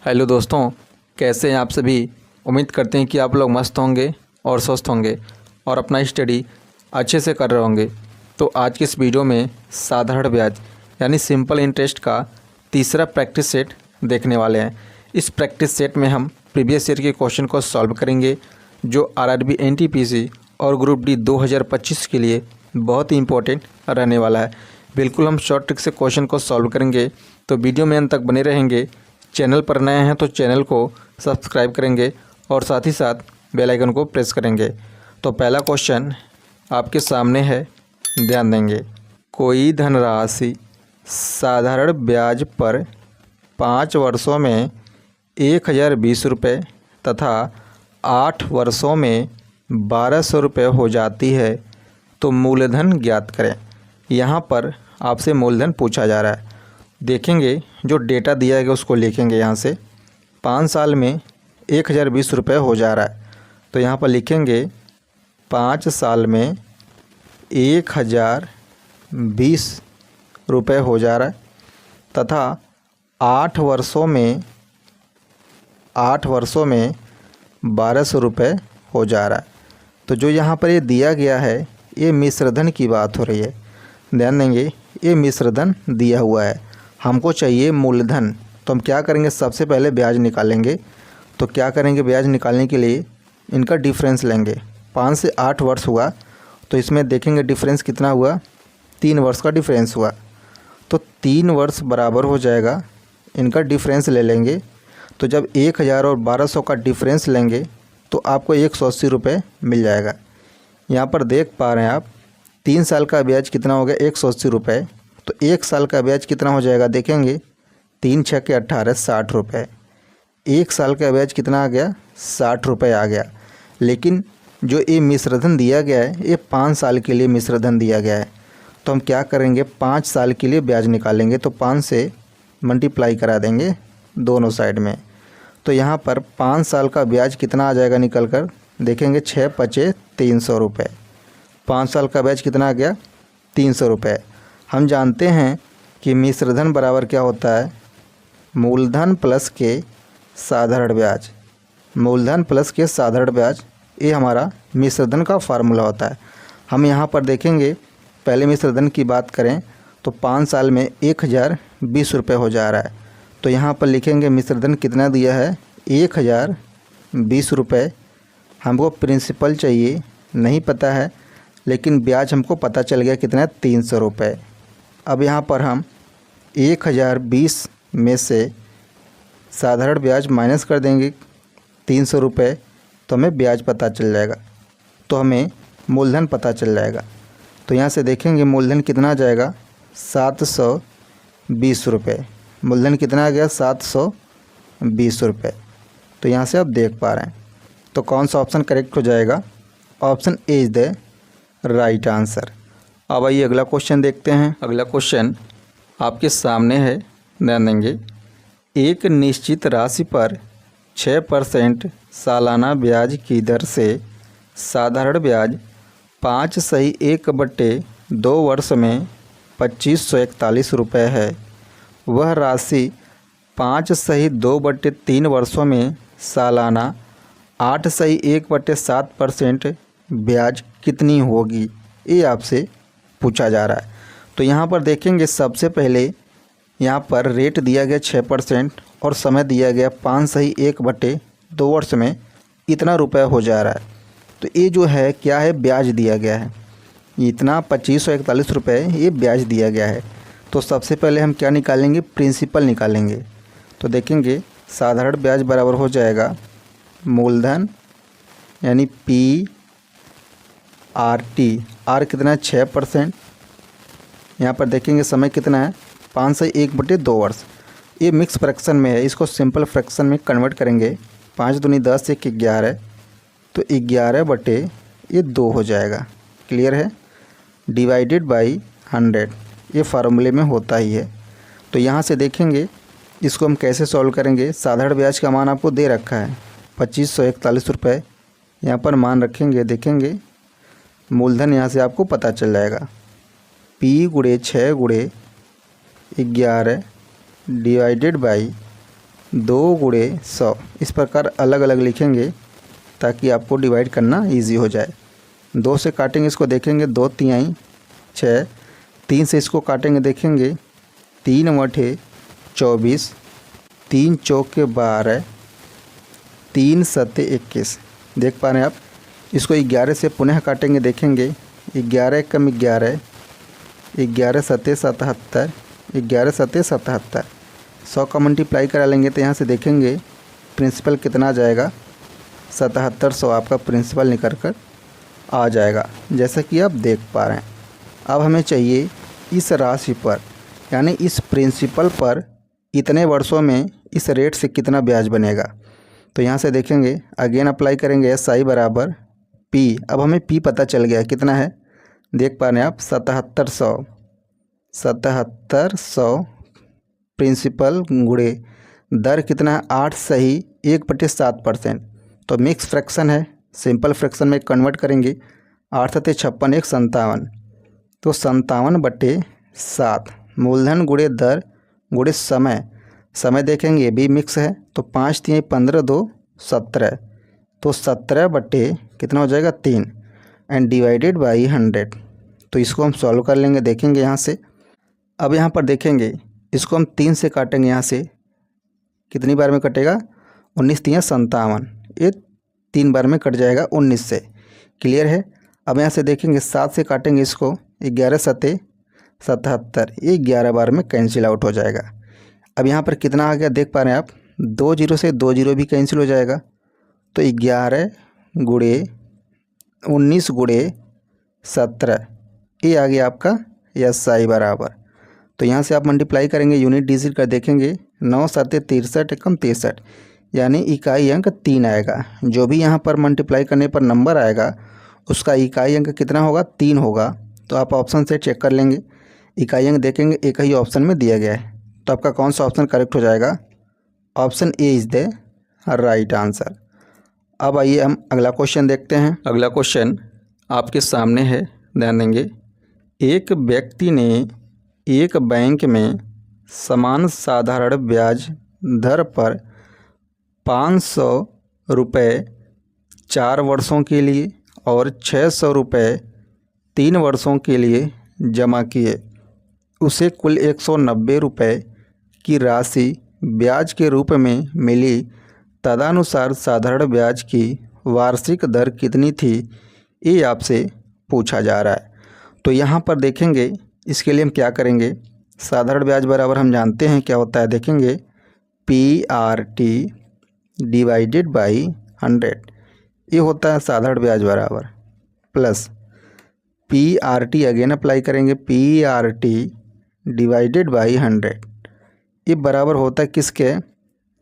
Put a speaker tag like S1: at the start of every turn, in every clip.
S1: Hello दोस्तों, कैसे हैं आप सभी। उम्मीद करते हैं कि आप लोग मस्त होंगे और स्वस्थ होंगे और अपना स्टडी अच्छे से कर रहे होंगे। तो आज की इस वीडियो में साधारण ब्याज यानी सिंपल इंटरेस्ट का तीसरा प्रैक्टिस सेट देखने वाले हैं। इस प्रैक्टिस सेट में हम प्रीवियस ईयर के क्वेश्चन को सॉल्व करेंगे जो आरआरबी एनटीपीसी और ग्रुप डी 2025 के लिए बहुत ही इंपॉर्टेंट रहने वाला है। बिल्कुल हम शॉर्ट ट्रिक से क्वेश्चन को सॉल्व करेंगे, तो वीडियो में अंत तक बने रहेंगे। चैनल पर नए हैं तो चैनल को सब्सक्राइब करेंगे और साथ ही साथ बेल आइकन को प्रेस करेंगे। तो पहला क्वेश्चन आपके सामने है, ध्यान देंगे। कोई धनराशि साधारण ब्याज पर 5 वर्षों में 1020 रुपये तथा 8 वर्षों में 1200 रुपये हो जाती है, तो मूलधन ज्ञात करें। यहाँ पर आपसे मूलधन पूछा जा रहा है। देखेंगे जो डेटा दिया है उसको लिखेंगे। यहाँ से 5 साल में 1020 रुपये हो जा रहा है, तो यहाँ पर लिखेंगे 5 साल में 1020 रुपये हो जा रहा है तथा 8 वर्षों में 1200 रुपये हो जा रहा है। तो जो यहाँ पर ये दिया गया है ये मिश्रधन की बात हो रही है। ध्यान देंगे, ये मिश्रधन दिया हुआ है, हमको चाहिए मूलधन। तो हम क्या करेंगे, सबसे पहले ब्याज निकालेंगे। तो क्या करेंगे, ब्याज निकालने के लिए इनका डिफरेंस लेंगे। 5 से 8 वर्ष हुआ तो इसमें देखेंगे डिफरेंस कितना हुआ, 3 वर्ष का डिफरेंस हुआ। तो 3 वर्ष बराबर हो जाएगा, इनका डिफरेंस ले लेंगे। तो जब 1000 और 1200 का डिफरेंस लेंगे तो आपको 180 रुपये मिल जाएगा। यहाँ पर देख पा रहे हैं आप 3 साल का ब्याज कितना हो गया, 180 रुपये। तो 1 साल का ब्याज कितना हो जाएगा, देखेंगे 3 छः के 18, 60 रुपये। 1 साल का ब्याज कितना आ गया, 60 रुपये आ गया। लेकिन जो ये मिश्रधन दिया गया है ये 5 साल के लिए मिश्रधन दिया गया है। तो हम क्या करेंगे, 5 साल के लिए ब्याज निकालेंगे। तो 5 से मल्टीप्लाई करा देंगे दोनों साइड में। तो यहाँ पर 5 साल का ब्याज कितना आ जाएगा निकल कर, देखेंगे 6 पचे 300 रुपये। 5 साल का ब्याज कितना आ गया, 300 रुपये। हम जानते हैं कि मिश्रधन बराबर क्या होता है, मूलधन प्लस के साधारण ब्याज। मूलधन प्लस के साधारण ब्याज ये हमारा मिश्रधन का फार्मूला होता है। हम यहाँ पर देखेंगे, पहले मिश्रधन की बात करें तो 5 साल में 1020 रुपये हो जा रहा है। तो यहाँ पर लिखेंगे मिश्रधन कितना दिया है, 1020 रुपये। हमको प्रिंसिपल चाहिए, नहीं पता है, लेकिन ब्याज हमको पता चल गया कितना है, 300 रुपये। अब यहाँ पर हम 1020 में से साधारण ब्याज माइनस कर देंगे 300 रुपये, तो हमें ब्याज पता चल जाएगा, तो हमें मूलधन पता चल जाएगा। तो यहाँ से देखेंगे मूलधन कितना आ जाएगा, 720 रुपये। मूलधन कितना आ गया, 720 रुपये। तो यहाँ से आप देख पा रहे हैं। तो कौन सा ऑप्शन करेक्ट हो जाएगा, option A is the right answer. अब आइए अगला क्वेश्चन देखते हैं। अगला क्वेश्चन आपके सामने है, ध्यान देंगे। एक निश्चित राशि पर 6% सालाना ब्याज की दर से साधारण ब्याज 5/1/2 वर्ष में 2541 रुपये है। वह राशि 5/2/3 वर्षों में सालाना 8/1/7% ब्याज कितनी होगी, ये आपसे पूछा जा रहा है। तो यहाँ पर देखेंगे सबसे पहले यहाँ पर रेट दिया गया 6% और समय दिया गया 5/1/2 वर्ष में इतना रुपया हो जा रहा है। तो ये जो है क्या है, ब्याज दिया गया है, इतना 2541 रुपये ये ब्याज दिया गया है। तो सबसे पहले हम क्या निकालेंगे, प्रिंसिपल निकालेंगे। तो देखेंगे साधारण ब्याज बराबर हो जाएगा मूलधन यानी PRT। आर कितना है, 6%। यहाँ पर देखेंगे समय कितना है, 5/1/2 वर्ष। ये मिक्स फ्रैक्शन में है, इसको सिंपल फ्रैक्शन में कन्वर्ट करेंगे। 5 दूनी 10 1 11, तो 11/2 हो जाएगा। क्लियर है, डिवाइडेड बाई 100, ये फार्मूले में होता ही है। तो यहाँ से देखेंगे इसको हम कैसे सॉल्व करेंगे। साधारण ब्याज का मान आपको दे रखा है 2541 रुपये, यहाँ पर मान रखेंगे। देखेंगे मूलधन यहाँ से आपको पता चल जाएगा, P × 6 × 11 डिवाइडेड बाई 2 × 100 इस प्रकार अलग अलग लिखेंगे ताकि आपको डिवाइड करना इजी हो जाए। 2 से काटेंगे इसको, देखेंगे 2 तिहाई 6, 3 से इसको काटेंगे, देखेंगे 3 × 24, 3 चौके 12, 3 सत्ते 21। देख पा रहे हैं आप। इसको 11 से पुनः काटेंगे, देखेंगे 11 कम 11, 11 सत्ते 77, 11 सत्ते 77। 100 का मल्टीप्लाई करा लेंगे तो यहाँ से देखेंगे प्रिंसिपल कितना आ जाएगा, 7700 आपका प्रिंसिपल निकल कर आ जाएगा, जैसा कि आप देख पा रहे हैं। अब हमें चाहिए इस राशि पर, यानी इस प्रिंसिपल पर इतने वर्षों में इस रेट से कितना ब्याज बनेगा। तो यहाँ से देखेंगे, अगेन अप्लाई करेंगे SI बराबर P। अब हमें P पता चल गया कितना है, देख पा रहे हैं आप 7700 प्रिंसिपल गुणे दर कितना है 8 सही 1/7%। तो मिक्स फ्रैक्शन है, सिंपल फ्रैक्शन में कन्वर्ट करेंगे। 8 सत्ते 56, 1 57, तो 57/7 मूलधन गुणे दर गुणे समय। समय देखेंगे भी मिक्स है, तो 5 तिहाई 15, 2 17, तो 17 कितना हो जाएगा 3 एंड डिवाइडेड बाई 100। तो इसको हम सॉल्व कर लेंगे, देखेंगे यहाँ से। अब यहाँ पर देखेंगे इसको हम 3 से काटेंगे, यहाँ से कितनी बार में कटेगा 19 तिहाई 57, ये 3 बार में कट जाएगा 19 से। क्लियर है। अब यहाँ से देखेंगे 7 से काटेंगे इसको, 11 सत्ते 77, ये 11 बार में कैंसिल आउट हो जाएगा। अब यहाँ पर कितना आ गया देख पा रहे हैं आप, 2 0 से 2 0 भी कैंसिल हो जाएगा, तो 11 गुणे 19 गुणे 17, ये आ गया आपका SI बराबर। तो यहाँ से आप मल्टीप्लाई करेंगे, यूनिट डिजिट कर देखेंगे 9 सत्ते 63, एकम 63, यानी इकाई अंक 3 आएगा। जो भी यहाँ पर मल्टीप्लाई करने पर नंबर आएगा उसका इकाई अंक कितना होगा 3 होगा। तो आप ऑप्शन से चेक कर लेंगे, इकाई अंक देखेंगे एक ही ऑप्शन में दिया गया है, तो आपका कौन सा ऑप्शन करेक्ट हो जाएगा, option A is the right answer. अब आइए हम अगला क्वेश्चन देखते हैं। अगला क्वेश्चन आपके सामने है, ध्यान देंगे। एक व्यक्ति ने एक बैंक में समान साधारण ब्याज दर पर 500 रुपये 4 वर्षों के लिए और 600 रुपये 3 वर्षों के लिए जमा किए। उसे कुल 190 रुपये की राशि ब्याज के रूप में मिली। तदनुसार साधारण ब्याज की वार्षिक दर कितनी थी, ये आपसे पूछा जा रहा है। तो यहाँ पर देखेंगे, इसके लिए हम क्या करेंगे, साधारण ब्याज बराबर हम जानते हैं क्या होता है, देखेंगे PRT डिवाइडेड बाई 100, ये होता है साधारण ब्याज बराबर, प्लस PRT अगेन अप्लाई करेंगे, PRT डिवाइडेड बाई 100, ये बराबर होता है किसके,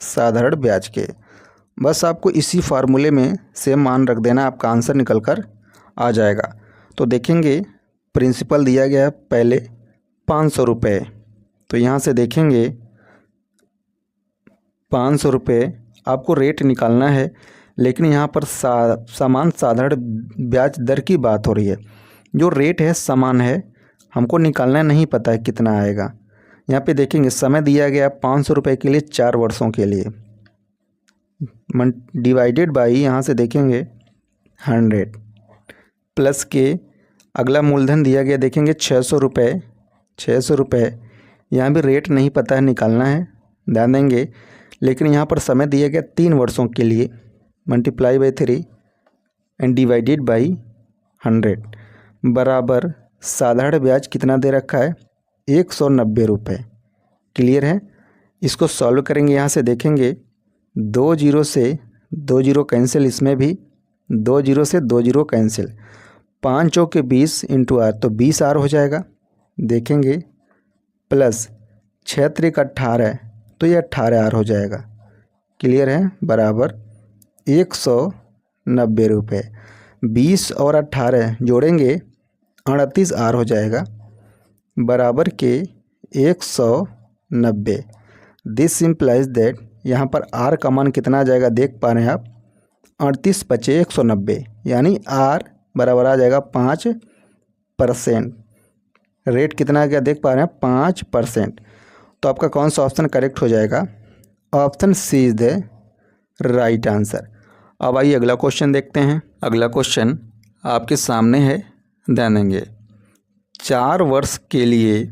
S1: साधारण ब्याज के। बस आपको इसी फार्मूले में सेम मान रख देना, आपका आंसर निकल कर आ जाएगा। तो देखेंगे प्रिंसिपल दिया गया है पहले 500 रुपये, तो यहाँ से देखेंगे 500 रुपये आपको रेट निकालना है, लेकिन यहाँ पर समान साधारण ब्याज दर की बात हो रही है। जो रेट है समान है, हमको निकालना नहीं पता है कितना आएगा। यहाँ पे देखेंगे समय दिया गया 500 रुपये के लिए 4 वर्षों के लिए, डिवाइडेड बाई यहाँ से देखेंगे 100, प्लस के अगला मूलधन दिया गया, देखेंगे 600 रुपये, 600 रुपये, यहाँ भी रेट नहीं पता है, निकालना है, ध्यान देंगे। लेकिन यहाँ पर समय दिया गया 3 वर्षों के लिए, multiply by 3 and divided by 100 बराबर साधारण ब्याज कितना दे रखा है 190 रुपये। क्लियर है। इसको सॉल्व करेंगे, यहाँ से देखेंगे 2 0 से 2 0 कैंसिल, इसमें भी 2 0 से 2 0 कैंसिल, 5 चौके 20 इंटू R, तो 20 R हो जाएगा, देखेंगे, प्लस 6 त्रिक 18, तो ये 18 R हो जाएगा। क्लियर है, बराबर 190 रुपये। 20 और 18 जोड़ेंगे 38 R हो जाएगा, बराबर के 190। दिस इम्प्लाइज दैट, यहाँ पर R का मान कितना आ जाएगा देख पा रहे हैं आप, 38 बचे 190, यानी R बराबर आ जाएगा 5%। रेट कितना आ गया देख पा रहे हैं 5%। तो आपका कौन सा ऑप्शन करेक्ट हो जाएगा, option C is the right answer. अब आइए अगला क्वेश्चन देखते हैं। अगला क्वेश्चन आपके सामने है, ध्यान देंगे। 4 वर्ष के लिए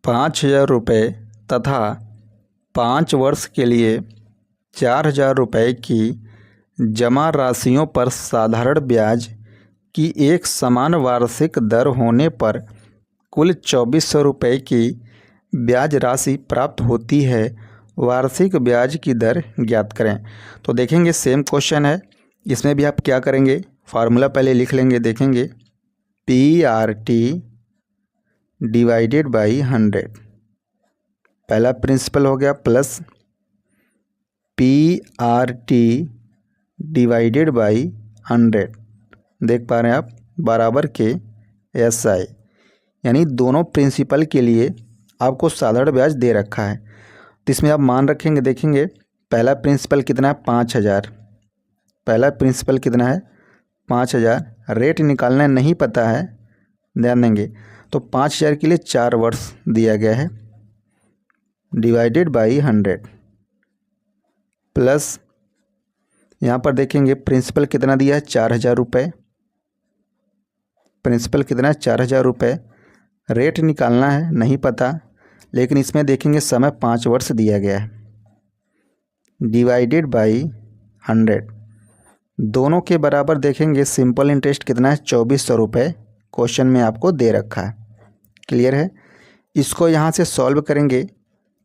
S1: 5,000 रुपये तथा 5 वर्ष के लिए 4,000 रुपये की जमा राशियों पर साधारण ब्याज की एक समान वार्षिक दर होने पर कुल 2,400 रुपये की ब्याज राशि प्राप्त होती है। वार्षिक ब्याज की दर ज्ञात करें। तो देखेंगे सेम क्वेश्चन है, इसमें भी आप क्या करेंगे, फार्मूला पहले लिख लेंगे। देखेंगे PRT डिवाइडेड बाई 100, पहला प्रिंसिपल हो गया, प्लस PRT डिवाइडेड बाई 100, देख पा रहे हैं आप, बराबर के SI, यानी दोनों प्रिंसिपल के लिए आपको साधारण ब्याज दे रखा है। तो इसमें आप मान रखेंगे। देखेंगे पहला प्रिंसिपल कितना है, 5,000, पहला प्रिंसिपल कितना है, 5,000, रेट निकालना नहीं पता है, ध्यान देंगे। तो 5,000 के लिए 4 वर्ष दिया गया है, डिवाइडेड बाई 100, प्लस यहाँ पर देखेंगे प्रिंसिपल कितना दिया है, 4,000 रुपये, प्रिंसिपल कितना है, 4,000 रुपये, रेट निकालना है नहीं पता, लेकिन इसमें देखेंगे समय 5 वर्ष दिया गया है, डिवाइडेड बाई 100, दोनों के बराबर देखेंगे। सिंपल इंटरेस्ट कितना है, 2,400 रुपये क्वेश्चन में आपको दे रखा है। क्लियर है। इसको यहाँ से सॉल्व करेंगे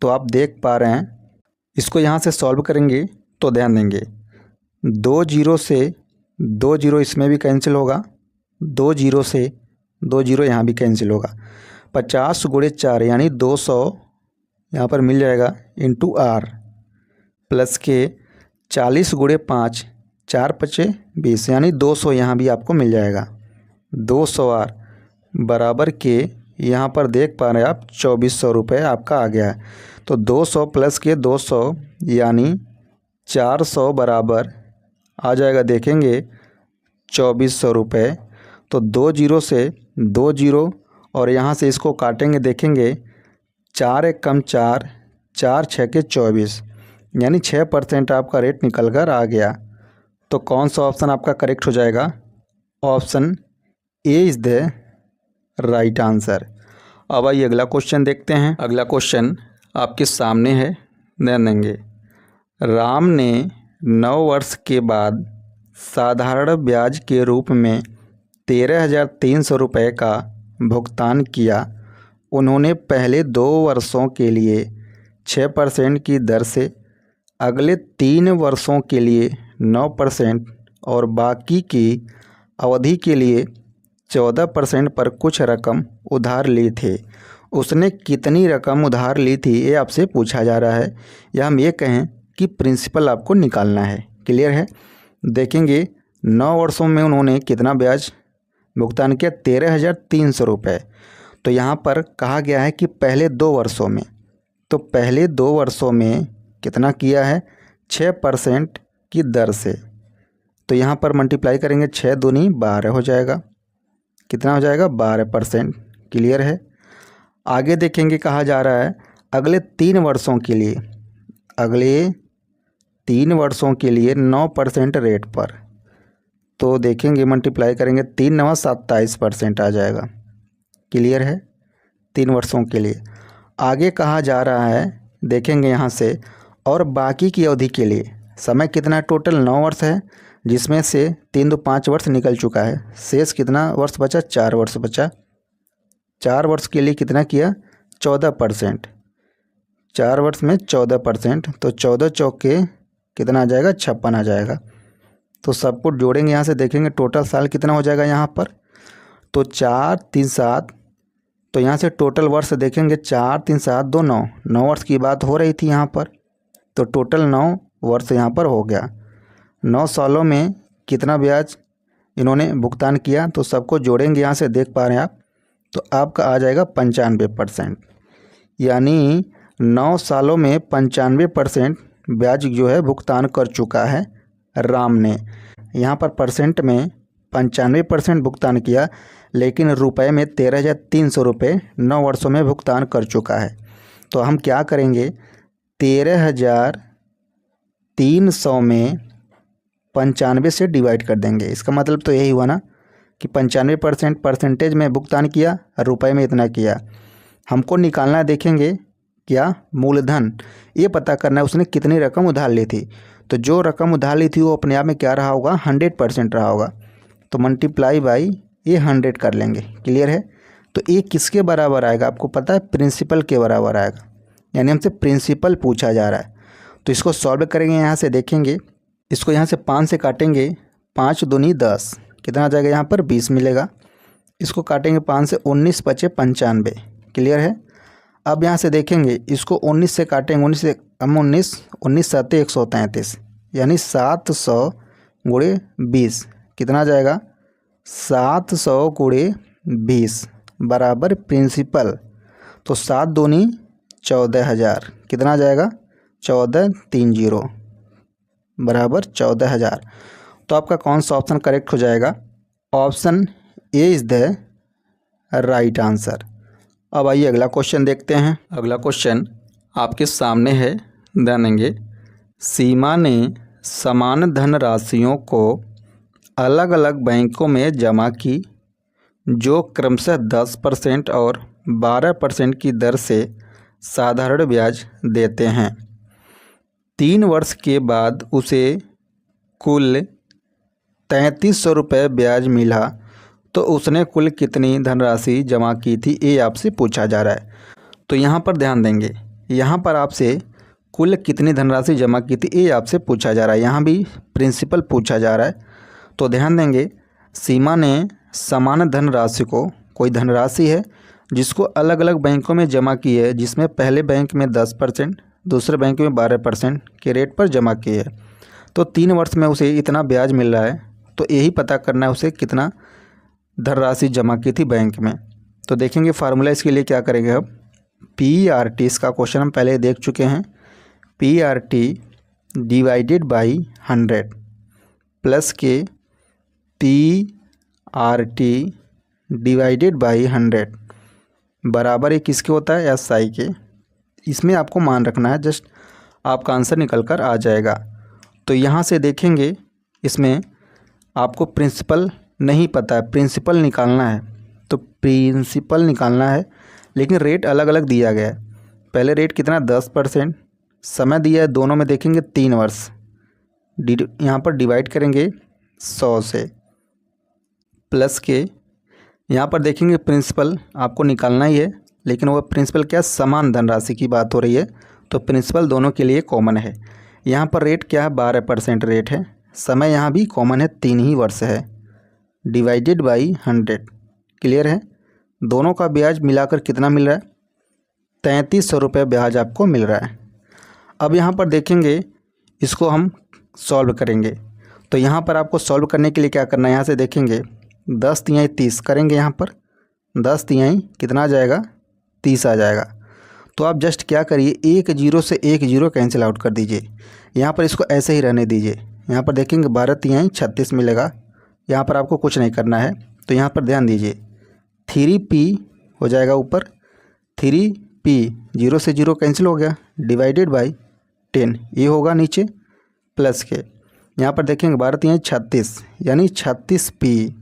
S1: तो आप देख पा रहे हैं, इसको यहाँ से सॉल्व करेंगे तो ध्यान देंगे 2 जीरो से 2 जीरो इसमें भी कैंसिल होगा, 2 जीरो से 2 जीरो यहाँ भी कैंसिल होगा, 50 गुणे 4 यानी 200 यहाँ पर मिल जाएगा, इंटू R, प्लस के 40 गुणे 5, 4 पचे 20 यानी 200 यहाँ भी आपको मिल जाएगा, 200R बराबर के यहाँ पर देख पा रहे हैं आप 2,400 रुपये आपका आ गया है। तो 200 प्लस के 200 यानी 400 बराबर आ जाएगा, देखेंगे 2,400 रुपये। तो 2 जीरो से 2 जीरो और यहाँ से इसको काटेंगे, देखेंगे 4 एक कम 4, 4 6 के 24 यानी 6% आपका रेट निकल कर आ गया। तो कौन सा ऑप्शन आपका करेक्ट हो जाएगा, option A is the right answer. अब आइए अगला क्वेश्चन देखते हैं। अगला क्वेश्चन आपके सामने है, ध्यान देंगे। राम ने 9 वर्ष के बाद साधारण ब्याज के रूप में 13,300 रुपये का भुगतान किया। उन्होंने पहले 2 वर्षों के लिए 6% की दर से, अगले 3 वर्षों के लिए 9% और बाकी की अवधि के लिए 14% पर कुछ रकम उधार ली थे। उसने कितनी रकम उधार ली थी ये आपसे पूछा जा रहा है, या हम ये कहें कि प्रिंसिपल आपको निकालना है। क्लियर है। देखेंगे 9 वर्षों में उन्होंने कितना ब्याज भुगतान किया, 13,300 रुपये। तो यहाँ पर कहा गया है कि पहले 2 वर्षों में, तो पहले 2 वर्षों में कितना किया है, 6% की दर से। तो यहाँ पर मल्टीप्लाई करेंगे, 6 दूनी 12 हो जाएगा, कितना हो जाएगा 12%। क्लियर है। आगे देखेंगे कहा जा रहा है अगले 3 वर्षों के लिए, अगले 3 वर्षों के लिए 9% रेट पर। तो देखेंगे मल्टीप्लाई करेंगे, 3 9 27% आ जाएगा। क्लियर है, 3 वर्षों के लिए। आगे कहा जा रहा है, देखेंगे यहाँ से, और बाकी की अवधि के लिए समय कितना, टोटल 9 वर्ष है, जिसमें से 3 2 5 वर्ष निकल चुका है, शेष कितना वर्ष बचा, 4 वर्ष बचा। 4 वर्ष के लिए कितना किया, 14%, 4 वर्ष में 14%, तो 14 चौके कितना आ जाएगा, 56 आ जाएगा। तो सब कुछ जोड़ेंगे यहाँ से, देखेंगे टोटल साल कितना हो जाएगा यहाँ पर, तो 4 3 7, तो यहाँ से टोटल वर्ष देखेंगे 4 3 7 2 9, 9 वर्ष की बात हो रही थी यहाँ पर, तो टोटल 9 वर्ष यहाँ पर हो गया। 9 सालों में कितना ब्याज इन्होंने भुगतान किया, तो सबको जोड़ेंगे यहाँ से, देख पा रहे हैं आप, तो आपका आ जाएगा 95%, यानी 9 सालों में 95% ब्याज जो है भुगतान कर चुका है राम ने। यहाँ पर परसेंट में 95% भुगतान किया, लेकिन रुपए में 13,300 रुपये 9 वर्षों में भुगतान कर चुका है। तो हम क्या करेंगे, 13,000 300 में 95 से डिवाइड कर देंगे। इसका मतलब तो यही हुआ ना कि 95% परसेंटेज में भुगतान किया और रुपए में इतना किया। हमको निकालना देखेंगे क्या, मूलधन। ये पता करना है उसने कितनी रकम उधार ली थी। तो जो रकम उधार ली थी वो अपने आप में क्या रहा होगा, 100% रहा होगा। तो मल्टीप्लाई बाई ये 100 कर लेंगे। क्लियर है। तो ये किसके बराबर आएगा आपको पता है, प्रिंसिपल के बराबर आएगा। यानी हमसे प्रिंसिपल पूछा जा रहा है। तो इसको सॉल्व करेंगे, यहाँ से देखेंगे, इसको यहाँ से 5 से काटेंगे, 5 दूनी 10, कितना आ जाएगा यहाँ पर 20 मिलेगा। इसको काटेंगे 5 से, 19 बचे 95। क्लियर है। अब यहाँ से देखेंगे, इसको 19 से काटेंगे, 19 से हम 19 7 133, यानी 700 गुणे 20 कितना आ जाएगा, 700 गुणे 20 बराबर प्रिंसिपल। तो 7 दूनी 14,000 कितना आ जाएगा, 1430 बराबर 14,000। तो आपका कौन सा ऑप्शन करेक्ट हो जाएगा, option A is the right answer. अब आइए अगला क्वेश्चन देखते हैं। अगला क्वेश्चन आपके सामने है। ध्यान देंगे, सीमा ने समान धनराशियों को अलग अलग बैंकों में जमा की जो क्रमशः 10% और 12% की दर से साधारण ब्याज देते हैं। 3 वर्ष के बाद उसे कुल 3300 रुपये ब्याज मिला, तो उसने कुल कितनी धनराशि जमा की थी, ये आपसे पूछा जा रहा है। तो यहाँ पर ध्यान देंगे, यहाँ पर आपसे कुल कितनी धनराशि जमा की थी ये आपसे पूछा जा रहा है। यहाँ भी प्रिंसिपल पूछा जा रहा है। तो ध्यान देंगे, सीमा ने समान धनराशि को, कोई धनराशि है जिसको अलग अलग बैंकों में जमा की है, जिसमें पहले बैंक में 10%, दूसरे बैंक में 12% के रेट पर जमा की है। तो 3 वर्ष में उसे इतना ब्याज मिल रहा है। तो यही पता करना है उसे कितना धनराशि जमा की थी बैंक में। तो देखेंगे फार्मूला इसके लिए क्या करेंगे, अब PRT, इसका क्वेश्चन हम पहले देख चुके हैं। PRT डिवाइडेड बाई 100 प्लस के PRT डिवाइडेड बाई 100 बराबर ये किसके होता है, SI के। इसमें आपको मान रखना है, जस्ट आपका आंसर निकल कर आ जाएगा। तो यहाँ से देखेंगे, इसमें आपको प्रिंसिपल नहीं पता है, प्रिंसिपल निकालना है। तो प्रिंसिपल निकालना है, लेकिन रेट अलग अलग दिया गया है। पहले रेट कितना 10%, समय दिया है दोनों में देखेंगे 3 वर्ष। यहाँ पर डिवाइड करेंगे 100 से, प्लस के यहाँ पर देखेंगे प्रिंसिपल आपको निकालना ही है, लेकिन वो प्रिंसिपल क्या, समान धनराशि की बात हो रही है। तो प्रिंसिपल दोनों के लिए कॉमन है। यहाँ पर रेट क्या है, 12% रेट है। समय यहाँ भी कॉमन है, 3 ही वर्ष है। Divided by 100। क्लियर है। दोनों का ब्याज मिलाकर कितना मिल रहा है, 3300 रुपये ब्याज आपको मिल रहा है। अब यहाँ पर देखेंगे, इसको हम सॉल्व करेंगे। तो यहाँ पर आपको सॉल्व करने के लिए क्या करना है, यहाँ से देखेंगे 10 तिहाई 30 करेंगे। यहाँ पर 10 तिहाई कितना आ जाएगा, 30 आ जाएगा। तो आप जस्ट क्या करिए, 1 0 से 1 0 कैंसिल आउट कर दीजिए। यहाँ पर इसको ऐसे ही रहने दीजिए। यहाँ पर देखेंगे 12 तिहाई 36 मिलेगा। यहाँ पर आपको कुछ नहीं करना है। तो यहाँ पर ध्यान दीजिए, 3p हो जाएगा ऊपर, 3p 0 से 0 कैंसिल हो गया, डिवाइडेड बाई 10 ये होगा नीचे, प्लस के यहाँ पर देखेंगे 12 तिहाई 36, यानी 36p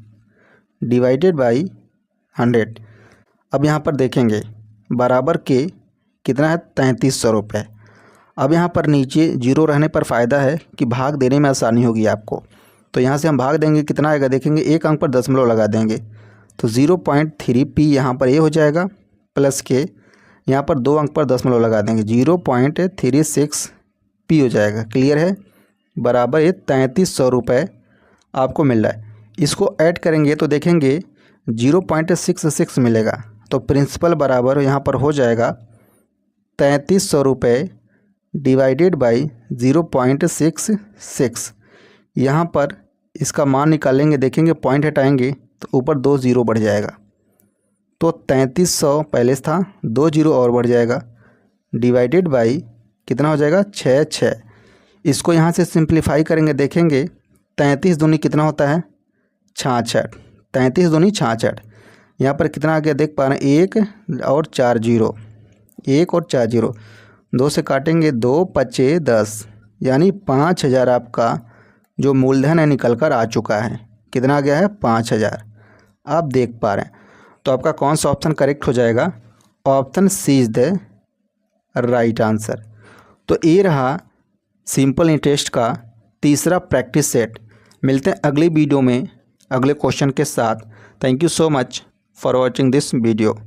S1: डिवाइडेड बाई 100। अब यहाँ पर देखेंगे बराबर के कितना है, 3300 रुपये। अब यहाँ पर नीचे 0 रहने पर फ़ायदा है कि भाग देने में आसानी होगी आपको। तो यहाँ से हम भाग देंगे, कितना आएगा देखेंगे, 1 अंक पर दशमलव लगा देंगे। तो 0.3p यहाँ पर ये हो जाएगा, प्लस के यहाँ पर 2 अंक पर दशमलव लगा देंगे, 0.36p हो जाएगा। क्लियर है। बराबर ये 3300 रुपये आपको मिल रहा है। इसको ऐड करेंगे तो देखेंगे 0.66 मिलेगा। तो प्रिंसिपल बराबर यहाँ पर हो जाएगा 3300 रुपये डिवाइडेड बाई 0.66। यहाँ पर इसका मान निकालेंगे, देखेंगे पॉइंट हटाएंगे तो ऊपर 2 0 बढ़ जाएगा। तो 3300 पहले था, 2 0 और बढ़ जाएगा, डिवाइडेड बाई कितना हो जाएगा, 6। इसको यहाँ से सिंप्लीफाई करेंगे, देखेंगे 33 दूनी कितना होता है, 66। 33 दूनी 66। यहाँ पर कितना आ गया देख पा रहे हैं, 1 और 4 0, 1 और 4 0, 2 से काटेंगे 2 5 10, यानी 5,000 आपका जो मूलधन है निकल कर आ चुका है। कितना आ गया है? 5,000। आप देख पा रहे हैं। तो आपका कौन सा ऑप्शन करेक्ट हो जाएगा? Option C is the right answer. तो ये रहा सिंपल इंटरेस्ट का तीसरा प्रैक्टिस सेट। मिलते हैं अगली वीडियो में अगले क्वेश्चन के साथ। Thank you so much for watching this video.